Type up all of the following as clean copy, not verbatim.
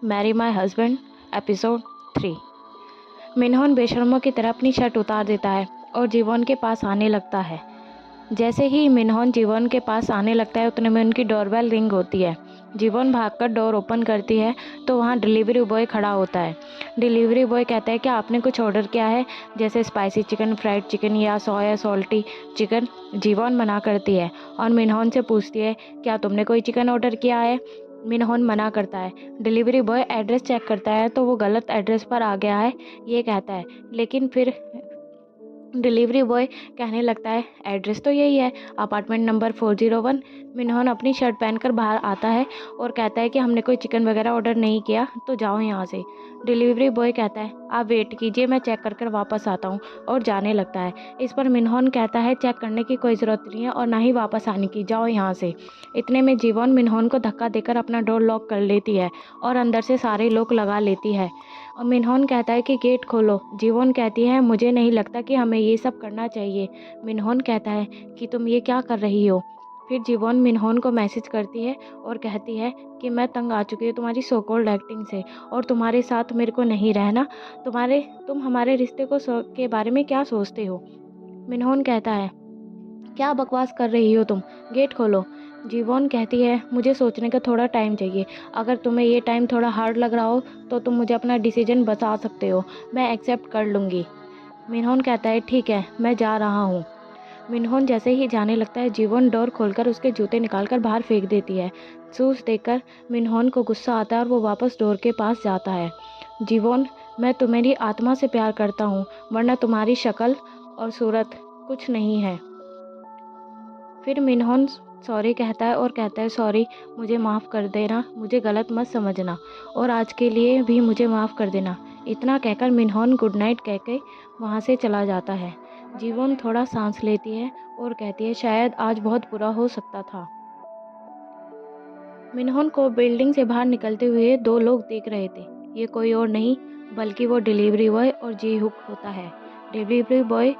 Mary my husband episode 3। मिनहोन बेशर्मों की तरह अपनी शर्ट उतार देता है और जीवोन के पास आने लगता है। जैसे ही मिनहोन जीवोन के पास आने लगता है उतने में उनकी डोरबेल रिंग होती है। जीवोन भागकर डोर ओपन करती है तो वहाँ डिलीवरी बॉय खड़ा होता है। डिलीवरी बॉय कहता है कि आपने कुछ ऑर्डर किया है, जैसे स्पाइसी चिकन, फ्राइड चिकन या सोया सॉल्टी चिकन। जीवोन मना करती है और मिनहोन से पूछती है, क्या तुमने कोई चिकन ऑर्डर किया है? मिनहोन मना करता है। डिलीवरी बॉय एड्रेस चेक करता है तो वो गलत एड्रेस पर आ गया है ये कहता है, लेकिन फिर डिलीवरी बॉय कहने लगता है एड्रेस तो यही है, अपार्टमेंट नंबर 401। मिनहोन अपनी शर्ट पहनकर बाहर आता है और कहता है कि हमने कोई चिकन वगैरह ऑर्डर नहीं किया, तो जाओ यहाँ से। डिलीवरी बॉय कहता है आप वेट कीजिए, मैं चेक कर वापस आता हूँ, और जाने लगता है। इस पर मिनहोन कहता है चेक करने की कोई ज़रूरत नहीं है और ना ही वापस आने की, जाओ यहाँ से। इतने में जीवोन मिनहोन को धक्का देकर अपना डोर लॉक कर लेती है और अंदर से सारे लोग लगा लेती है। और मिनहोन कहता है कि गेट खोलो। जीवोन कहती है मुझे नहीं लगता कि हमें ये सब करना चाहिए। मिनहोन कहता है कि तुम ये क्या कर रही हो। फिर जीवोन मिनहोन को मैसेज करती है और कहती है कि मैं तंग आ चुकी हूँ तुम्हारी सो कॉल्ड एक्टिंग से, और तुम्हारे साथ मेरे को नहीं रहना। तुम हमारे रिश्ते के बारे में क्या सोचते हो? मिनहोन कहता है क्या बकवास कर रही हो तुम, गेट खोलो। जीवोन कहती है मुझे सोचने का थोड़ा टाइम चाहिए, अगर तुम्हें ये टाइम थोड़ा हार्ड लग रहा हो तो तुम मुझे अपना डिसीजन बता सकते हो, मैं एक्सेप्ट कर लूँगी। मिनहोन कहता है ठीक है, मैं जा रहा हूँ। मिनहोन जैसे ही जाने लगता है जीवोन डोर खोलकर उसके जूते निकालकर बाहर फेंक देती है। शूज़ देखकर मिनहोन को गुस्सा आता है और वो वापस डोर के पास जाता है। जीवोन, मैं तुम्हारी आत्मा से प्यार करता हूँ, वरना तुम्हारी शक्ल और सूरत कुछ नहीं है। फिर मिनहोन सॉरी कहता है और कहता है सॉरी, मुझे माफ़ कर देना, मुझे गलत मत समझना, और आज के लिए भी मुझे माफ़ कर देना। इतना कहकर मिनहोन गुड नाइट कह के वहाँ से चला जाता है। जीवोन थोड़ा सांस लेती है और कहती है शायद आज बहुत बुरा हो सकता था। मिनहोन को बिल्डिंग से बाहर निकलते हुए दो लोग देख रहे थे। ये कोई और नहीं बल्कि वो डिलीवरी बॉय और जी हुक होता है। डिलीवरी बॉय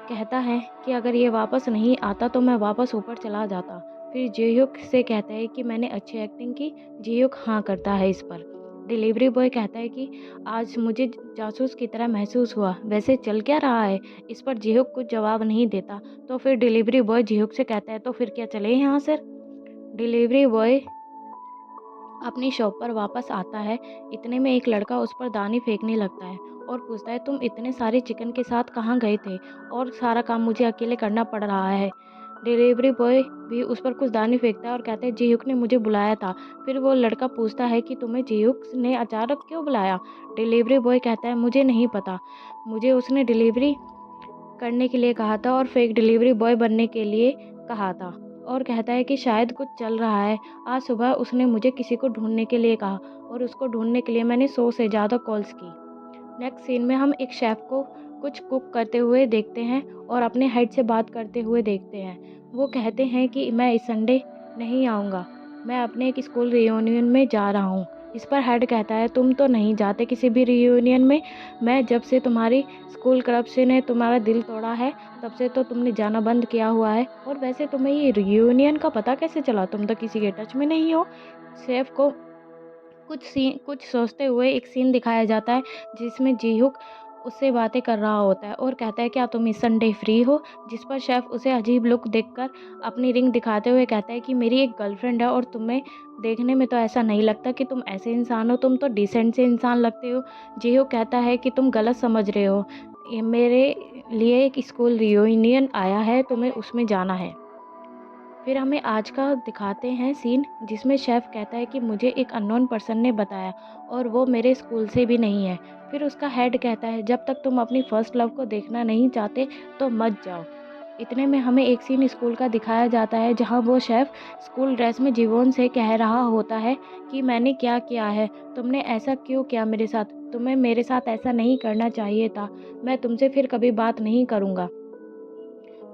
कहता है कि अगर ये वापस नहीं आता तो मैं वापस ऊपर चला जाता। फिर जीहुक से कहता है कि मैंने अच्छी एक्टिंग की। जीहुक हाँ करता है इस पर। डिलीवरी बॉय कहता है कि आज मुझे जासूस की तरह महसूस हुआ, वैसे चल क्या रहा है? इस पर जीहुक कुछ जवाब नहीं देता। तो फिर डिलीवरी बॉय जीहुक से कहता है तो फिर क्या चले यहाँ से? डिलीवरी बॉय अपनी शॉप पर वापस आता है। इतने में एक लड़का उस पर दानी फेंकने लगता है और पूछता है तुम इतने सारे चिकन के साथ कहाँ गए थे, और सारा काम मुझे अकेले करना पड़ रहा है। डिलीवरी बॉय भी उस पर कुछ दानी फेंकता है और कहता है जीहुक ने मुझे बुलाया था। फिर वो लड़का पूछता है कि तुम्हें जीहुक ने अचानक क्यों बुलाया? डिलीवरी बॉय कहता है मुझे नहीं पता, मुझे उसने डिलीवरी करने के लिए कहा था और फेक डिलीवरी बॉय बनने के लिए कहा था, और कहता है कि शायद कुछ चल रहा है। आज सुबह उसने मुझे किसी को ढूंढने के लिए कहा और उसको ढूंढने के लिए मैंने 100 से ज़्यादा कॉल्स की। नेक्स्ट सीन में हम एक शेफ़ को कुछ कुक करते हुए देखते हैं और अपने हेड से बात करते हुए देखते हैं। वो कहते हैं कि मैं इस संडे नहीं आऊँगा, मैं अपने एक स्कूल रियूनियन में जा रहा हूँ। इस पर हेड कहता है तुम तो नहीं जाते किसी भी रियूनियन में, मैं जब से तुम्हारी स्कूल क्लब से ने तुम्हारा दिल तोड़ा है तब से तो तुमने जाना बंद किया हुआ है, और वैसे तुम्हें ये रियूनियन का पता कैसे चला, तुम तो किसी के टच में नहीं हो। शेफ़ को कुछ सोचते हुए एक सीन दिखाया जाता है जिसमें जीहुक उससे बातें कर रहा होता है और कहता है क्या तुम इस संडे फ्री हो? जिस पर शेफ़ उसे अजीब लुक देखकर अपनी रिंग दिखाते हुए कहता है कि मेरी एक गर्लफ्रेंड है और तुम्हें देखने में तो ऐसा नहीं लगता कि तुम ऐसे इंसान हो, तुम तो डिसेंट से इंसान लगते हो। जीहुक कहता है कि तुम गलत समझ रहे हो, ये मेरे लिए एक स्कूल रियूनियन आया है, तुम्हें उसमें जाना है। फिर हमें आज का दिखाते हैं सीन जिसमें शेफ़ कहता है कि मुझे एक अननोन पर्सन ने बताया और वो मेरे स्कूल से भी नहीं है। फिर उसका हेड कहता है जब तक तुम अपनी फ़र्स्ट लव को देखना नहीं चाहते तो मत जाओ। इतने में हमें एक सीन स्कूल का दिखाया जाता है जहाँ वो शेफ़ स्कूल ड्रेस में जीवोन से कह रहा होता है कि मैंने क्या किया है, तुमने ऐसा क्यों किया मेरे साथ, तुम्हें मेरे साथ ऐसा नहीं करना चाहिए था, मैं तुमसे फिर कभी बात नहीं करूँगा।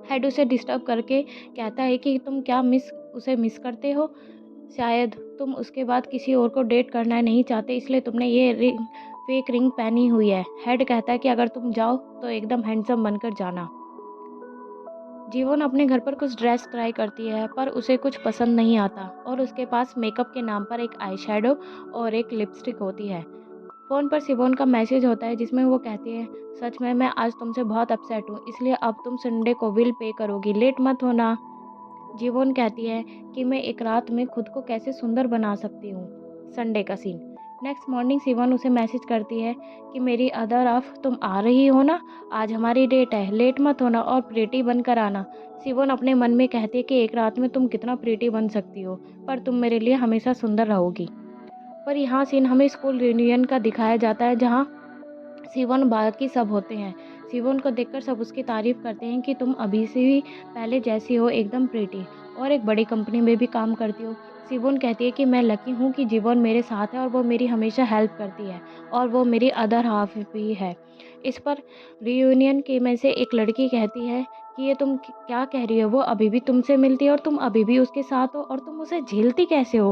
हेड उसे डिस्टर्ब करके कहता है कि तुम क्या उसे मिस करते हो, शायद तुम उसके बाद किसी और को डेट करना नहीं चाहते इसलिए तुमने ये फेक रिंग पहनी हुई है। हेड कहता है कि अगर तुम जाओ तो एकदम हैंडसम बनकर जाना। जीवन अपने घर पर कुछ ड्रेस ट्राई करती है पर उसे कुछ पसंद नहीं आता और उसके पास मेकअप के नाम पर एक आई शेडो और एक लिपस्टिक होती है। फ़ोन पर सिमोन का मैसेज होता है जिसमें वो कहती है, सच में मैं आज तुमसे बहुत अपसेट हूँ, इसलिए अब तुम संडे को बिल पे करोगी, लेट मत होना। जीवोन कहती है कि मैं एक रात में खुद को कैसे सुंदर बना सकती हूँ। संडे का सीन। नेक्स्ट मॉर्निंग सिवन उसे मैसेज करती है कि मेरी अदर हाफ तुम आ रही हो ना, आज हमारी डेट है, लेट मत होना और प्रीटी बनकर आना। सिवन अपने मन में कहती है कि एक रात में तुम कितना प्रीटी बन सकती हो, पर तुम मेरे लिए हमेशा सुंदर रहोगी। पर यहाँ सीन हमें स्कूल रियूनियन का दिखाया जाता है जहाँ सिवन बाकी सब होते हैं। सिवन को देखकर सब उसकी तारीफ करते हैं कि तुम अभी से भी पहले जैसी हो, एकदम प्रीटी और एक बड़ी कंपनी में भी काम करती हो। सिवन कहती है कि मैं लकी हूँ कि जीवन मेरे साथ है और वो मेरी हमेशा हेल्प करती है और वो मेरी अदर हाफ भी है। इस पर रियूनियन के में से एक लड़की कहती है कि ये तुम क्या कह रही हो, वो अभी भी तुमसे मिलती है और तुम अभी भी उसके साथ हो और तुम उसे झेलती कैसे हो,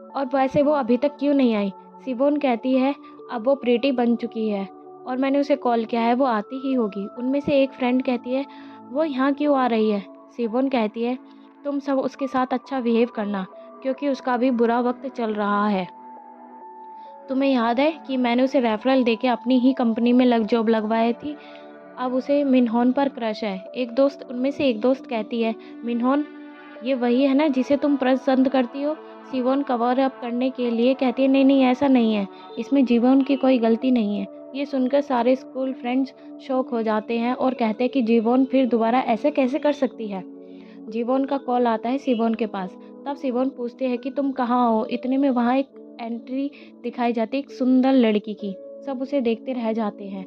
और वैसे वो अभी तक क्यों नहीं आई। सिबोन कहती है अब वो प्रीटी बन चुकी है और मैंने उसे कॉल किया है, वो आती ही होगी। उनमें से एक फ्रेंड कहती है वो यहाँ क्यों आ रही है। सिबोन कहती है तुम सब उसके साथ अच्छा बिहेव करना क्योंकि उसका भी बुरा वक्त चल रहा है। तुम्हें याद है कि मैंने उसे रेफरल देके अपनी ही कंपनी में जॉब लगवाई थी। अब उसे मिनहोन पर क्रश है। उनमें से एक दोस्त कहती है मिनहोन ये वही है ना जिसे तुम पसंद करती हो। सिवोन कवर अप करने के लिए कहती है नहीं नहीं ऐसा नहीं है, इसमें जीवन की कोई गलती नहीं है। ये सुनकर सारे स्कूल फ्रेंड्स शॉक हो जाते हैं और कहते हैं कि जीवन फिर दोबारा ऐसे कैसे कर सकती है। जीवन का कॉल आता है सिवोन के पास। तब सिवोन पूछते हैं कि तुम कहाँ हो। इतने में वहाँ एक एंट्री दिखाई जाती है एक सुंदर लड़की की। सब उसे देखते रह जाते हैं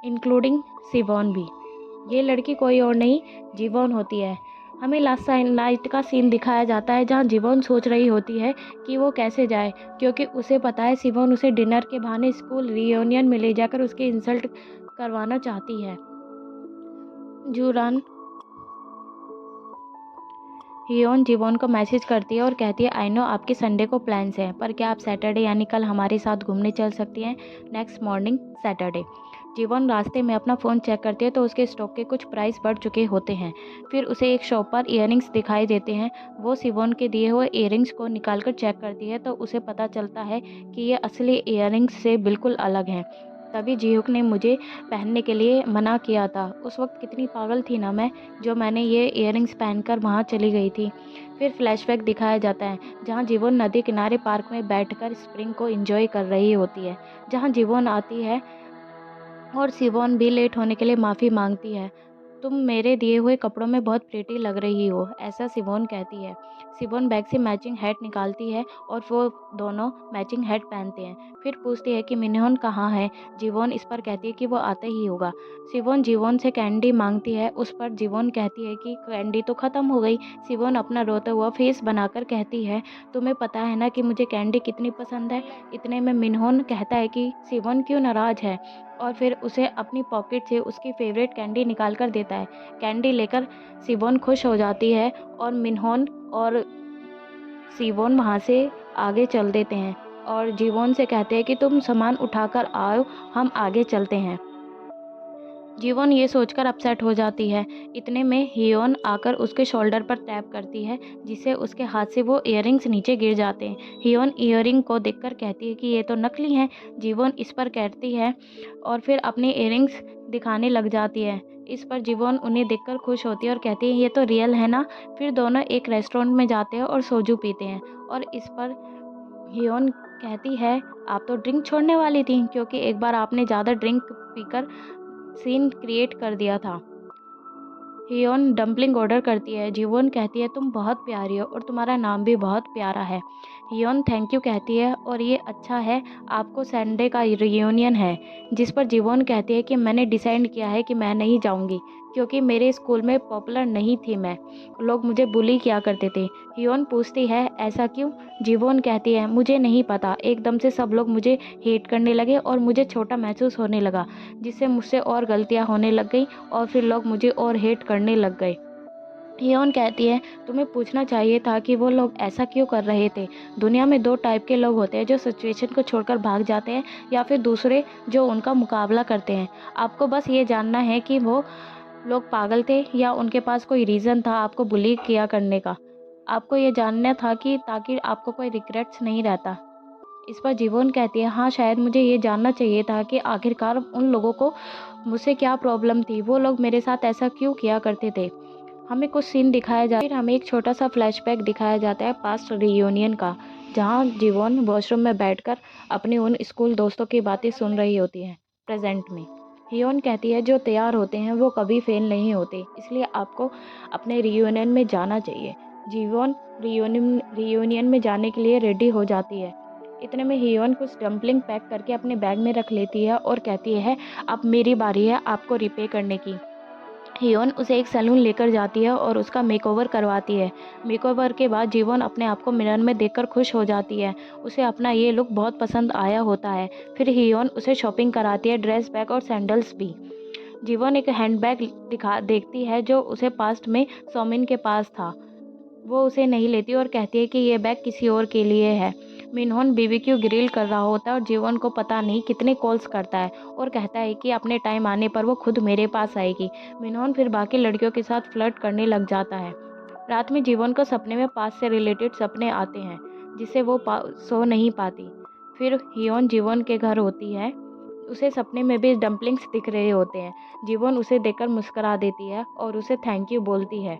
इंक्लूडिंग सिवोन भी। ये लड़की कोई और नहीं जीवन होती है। हमें लास्ट नाइट का सीन दिखाया जाता है जहाँ जीवन सोच रही होती है कि वो कैसे जाए क्योंकि उसे पता है सिवोन उसे डिनर के बहाने स्कूल रियूनियन में ले जाकर उसकी इंसल्ट करवाना चाहती है। जूरान हियोन जीवन को मैसेज करती है और कहती है आई नो आपके संडे को प्लान्स हैं, पर क्या आप सैटरडे यानी कल हमारे साथ घूमने चल सकती हैं। Next morning Saturday. जीवन रास्ते में अपना फ़ोन चेक करती है तो उसके स्टॉक के कुछ प्राइस बढ़ चुके होते हैं। फिर उसे एक शॉप पर इयररिंग्स दिखाई देते हैं। वो सिवोन के दिए हुए इयररिंग्स को निकालकर चेक करती है तो उसे पता चलता है कि ये असली इयररिंग्स से बिल्कुल अलग हैं। तभी जीहुक ने मुझे पहनने के लिए मना किया था। उस वक्त कितनी पागल थी ना मैं, जो मैंने ये इयररिंग्स पहनकर वहाँ चली गई थी। फिर फ्लैशबैक दिखाया जाता है जहाँ जीवन नदी किनारे पार्क में बैठकर स्प्रिंग को एंजॉय कर रही होती है, जहाँ जीवन आती है और सिवोन भी लेट होने के लिए माफ़ी मांगती है। तुम मेरे दिए हुए कपड़ों में बहुत प्रीटी लग रही हो, ऐसा सिवोन कहती है। सिवोन बैग से मैचिंग हैट निकालती है और वो दोनों मैचिंग हैट पहनते हैं। फिर पूछती है कि मिन्होन कहाँ है। जीवोन इस पर कहती है कि वो आते ही होगा। सिवोन जीवोन से कैंडी मांगती है, उस पर जीवोन कहती है कि कैंडी तो ख़त्म हो गई। सिवोन अपना रोता हुआ फेस बनाकर कहती है तुम्हें पता है ना कि मुझे कैंडी कितनी पसंद है। इतने में मिन्होन कहता है कि सिवोन क्यों नाराज़ है और फिर उसे अपनी पॉकेट से उसकी फेवरेट कैंडी निकाल कर देता है। कैंडी लेकर सिवोन खुश हो जाती है और मिन्होन और सिवोन वहाँ से आगे चल देते हैं और जीवोन से कहते हैं कि तुम सामान उठाकर आओ, हम आगे चलते हैं। जीवन ये सोचकर अपसेट हो जाती है। इतने में हियोन आकर उसके शोल्डर पर टैप करती है जिससे उसके हाथ से वो इयररिंग्स नीचे गिर जाते हैं। हियोन इयररिंग को देखकर कहती है कि ये तो नकली हैं। जीवन इस पर कहती है और फिर अपने इयररिंग्स दिखाने लग जाती है। इस पर जीवन उन्हें देखकर खुश होती है और कहती है ये तो रियल है ना। फिर दोनों एक रेस्टोरेंट में जाते हैं और सोजू पीते हैं और इस पर हियोन कहती है आप तो ड्रिंक छोड़ने वाली थी क्योंकि एक बार आपने ज़्यादा ड्रिंक पीकर सीन क्रिएट कर दिया था। हियोन डम्पलिंग ऑर्डर करती है। जीवोन कहती है तुम बहुत प्यारी हो और तुम्हारा नाम भी बहुत प्यारा है। हियोन थैंक यू कहती है और ये अच्छा है आपको संडे का रियूनियन है, जिस पर जीवोन कहती है कि मैंने डिसाइड किया है कि मैं नहीं जाऊंगी क्योंकि मेरे स्कूल में पॉपुलर नहीं थी मैं, लोग मुझे बुली किया करते थे। हियोन पूछती है ऐसा क्यों। जीवोन कहती है मुझे नहीं पता, एकदम से सब लोग मुझे हेट करने लगे और मुझे छोटा महसूस होने लगा जिससे मुझसे और गलतियां होने लग गई और फिर लोग मुझे और हेट करने लग गए। हियोन कहती है तुम्हें पूछना चाहिए था कि वो लोग ऐसा क्यों कर रहे थे। दुनिया में दो टाइप के लोग होते हैं, जो सिचुएशन को छोड़कर भाग जाते हैं या फिर दूसरे जो उनका मुकाबला करते हैं। आपको बस ये जानना है कि वो लोग पागल थे या उनके पास कोई रीज़न था आपको बुली किया करने का? आपको ये जानना था कि ताकि आपको कोई रिग्रेट्स नहीं रहता। इस पर जीवोन कहती है, हाँ, शायद मुझे ये जानना चाहिए था कि आखिरकार उन लोगों को मुझसे क्या प्रॉब्लम थी, वो लोग मेरे साथ ऐसा क्यों किया करते थे। हमें कुछ सीन दिखाया जाता है, फिर हमें एक छोटा सा फ्लैशबैक दिखाया जाता है पास्ट रियूनियन का, जहाँ जीवोन वॉशरूम में बैठकर अपने उन स्कूल दोस्तों की बातें सुन रही होती हैं प्रेजेंट में। हियोन कहती है, जो तैयार होते हैं वो कभी फेल नहीं होते, इसलिए आपको अपने रियूनियन में जाना चाहिए। जीवोन रियूनियन में जाने के लिए रेडी हो जाती है। इतने में हियोन कुछ डम्पलिंग पैक करके अपने बैग में रख लेती है और कहती है, अब मेरी बारी है आपको रिपे करने की। हियोन उसे एक सैलून लेकर जाती है और उसका मेकओवर करवाती है। मेकओवर के बाद जीवोन अपने आप को मिरर में देखकर खुश हो जाती है। उसे अपना ये लुक बहुत पसंद आया होता है। फिर हियोन उसे शॉपिंग कराती है, ड्रेस, बैग और सैंडल्स भी। जीवोन एक हैंडबैग देखती है जो उसे पास्ट में सोमिन के पास था। वो उसे नहीं लेती और कहती है कि ये बैग किसी और के लिए है। मिनहोन बीबीक्यू ग्रिल कर रहा होता है और जीवन को पता नहीं कितने कॉल्स करता है और कहता है कि अपने टाइम आने पर वो खुद मेरे पास आएगी। मिनहोन फिर बाकी लड़कियों के साथ फ्लर्ट करने लग जाता है। रात में जीवन को सपने में पास्ट से रिलेटेड सपने आते हैं जिसे वो सो नहीं पाती। फिर हियोन जीवन के घर होती है। उसे सपने में भी डम्पलिंग्स दिख रहे होते हैं। जीवन उसे देखकर मुस्कुरा देती है और उसे थैंक यू बोलती है।